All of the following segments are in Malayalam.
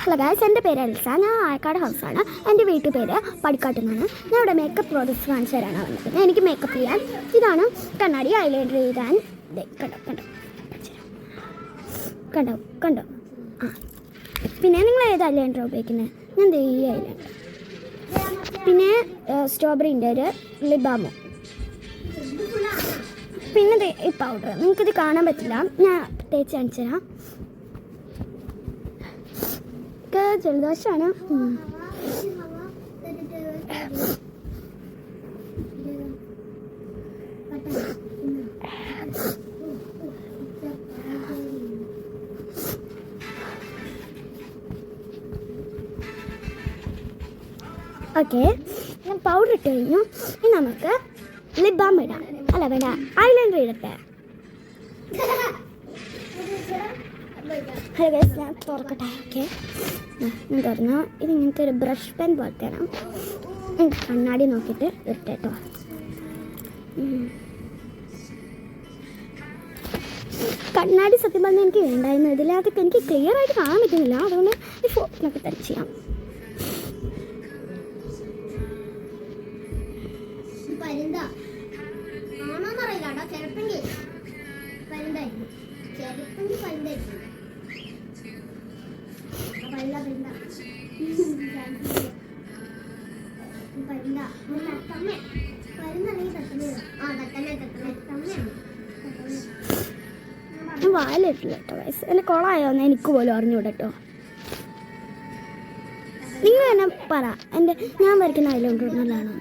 ഹലോ ഗൈസ്, എൻ്റെ പേര് എൽസ. ഞാൻ ആയക്കാട് ഹൗസാണ്. എൻ്റെ വീട്ടു പേര് പടിക്കാട്ടുന്നാണ്. ഞാൻ ഇവിടെ മേക്കപ്പ് പ്രോഡക്റ്റ്സ് കാണിച്ചു തരാനാണ് വന്നത്. എനിക്ക് മേക്കപ്പ് ചെയ്യാൻ ഇതാണ് കണ്ണാടി, ഐലൈനർ എഴുതാൻ. കണ്ടോ കണ്ടോ കണ്ടോ കണ്ടോ ആ, പിന്നെ നിങ്ങൾ ഏത് ഐലൈനർ ഉപയോഗിക്കുന്നത്? ഞാൻ ഈ ഐലൈനർ. പിന്നെ സ്ട്രോബെറിൻ്റെ ഒരു ലിബാമോ. പിന്നെ ഈ പൗഡർ. നിങ്ങൾക്കിത് കാണാൻ പറ്റില്ല, ഞാൻ തേച്ച് കാണിച്ചു തരാം. ജലദോഷമാണ്. ഓക്കെ, ഞാൻ പൗഡർ ഇട്ട് കഴിഞ്ഞു. ഇനി നമുക്ക് ലിപ് ബാം ഇടാം. അല്ല വേണ്ട, ഐലൈനർ ഇടട്ടെ. ഹലോ ഗൈസ്, ഞാൻ തുറക്കട്ടെ. ഓക്കെ, ഞാൻ തുറന്നു. ഇതിങ്ങനത്തെ ഒരു ബ്രഷ് പെൻ പോലത്തേനാ. കണ്ണാടി നോക്കിയിട്ട് ഇട്ടേട്ടോ. കണ്ണാടി സത്യം പറഞ്ഞാൽ എനിക്ക് വേണ്ടായിരുന്നു. ഇതിലകത്ത് എനിക്ക് ക്ലിയർ ആയിട്ട് കാണാൻ പറ്റുന്നില്ല. അതുകൊണ്ട് ഈ ഫോട്ടോനൊക്കെ തന്നെ ചെയ്യാം. വായിലിട്ടില്ല കേട്ടോ വയസ്സ്. എൻ്റെ കുളമായോന്ന് എനിക്ക് പോലും അറിഞ്ഞൂടെ കേട്ടോ. നിങ്ങൾ തന്നെ പറ, ഞാൻ വരയ്ക്കുന്ന ഐലൈനർ നല്ലതാണോ?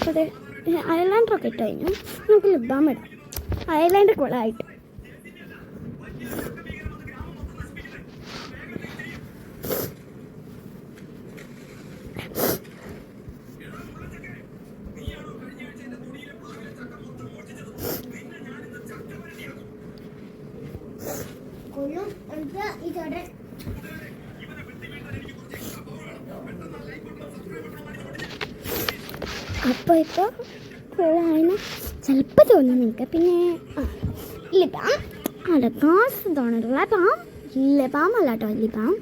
അതെ, ഐലൈനറൊക്കെ ഇട്ട് കഴിഞ്ഞു. നമുക്ക് ലിപ് ബാം ഇടാം. ഐലൈനർ കൊളായിട്ട് അപ്പോൾ ഇപ്പോൾ ഫുള്ളായിന് ചിലപ്പോൾ തോന്നും നിങ്ങൾക്ക്. പിന്നെ ലിബാം ലിബാം അല്ല കേട്ടോ, ലിബാം.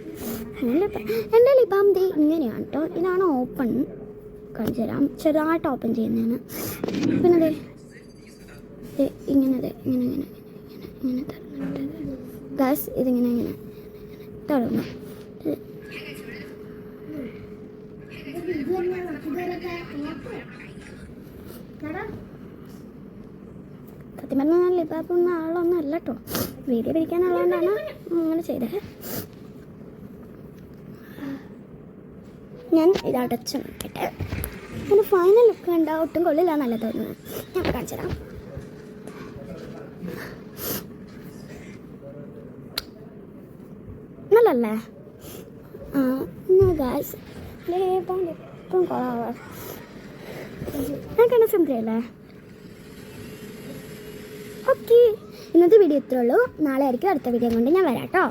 എൻ്റെ ലിബാം ദേ ഇങ്ങനെയാണ് കേട്ടോ. ഇതാണ് ഓപ്പൺ. കാണിച്ചു തരാം, ചെറുതായിട്ട് ഓപ്പൺ ചെയ്യുന്നതാണ്. പിന്നെ അതെ ഇങ്ങനെ ഇങ്ങനെ ഇങ്ങനെ ഇങ്ങനെ തുറന്നിട്ട് ഗാസ് ഇതിങ്ങനെ ഇങ്ങനെ തുറന്നു. സത്യം പറഞ്ഞാൽ ലിബാബുന്ന ആളൊന്നും അല്ല കേട്ടോ. വീഡിയോ പിടിക്കാനുള്ളതുകൊണ്ടാണ് അങ്ങനെ ചെയ്തത്. ഞാൻ ഇത് അടച്ചു നോക്കട്ടെ. അതിൻ്റെ ഫൈനൽ ലുക്ക് കണ്ടാൽ ഒട്ടും കൊള്ളില്ല നല്ല തോന്നുന്നത്. ഞാൻ കാണിച്ചു തരാം. നല്ലല്ലേ? ഗായ്സ്, ലിബാം എപ്പോഴും കൊള്ളാവാ. ഞാൻ കണ്ട സിമ്പിളല്ലേ? ഓക്കെ, ഇന്നത്തെ വീഡിയോ ഇത്രേ ഉള്ളൂ. നാളെ ആയിരിക്കും അടുത്ത വീഡിയോ കൊണ്ട് ഞാൻ വരാം കേട്ടോ.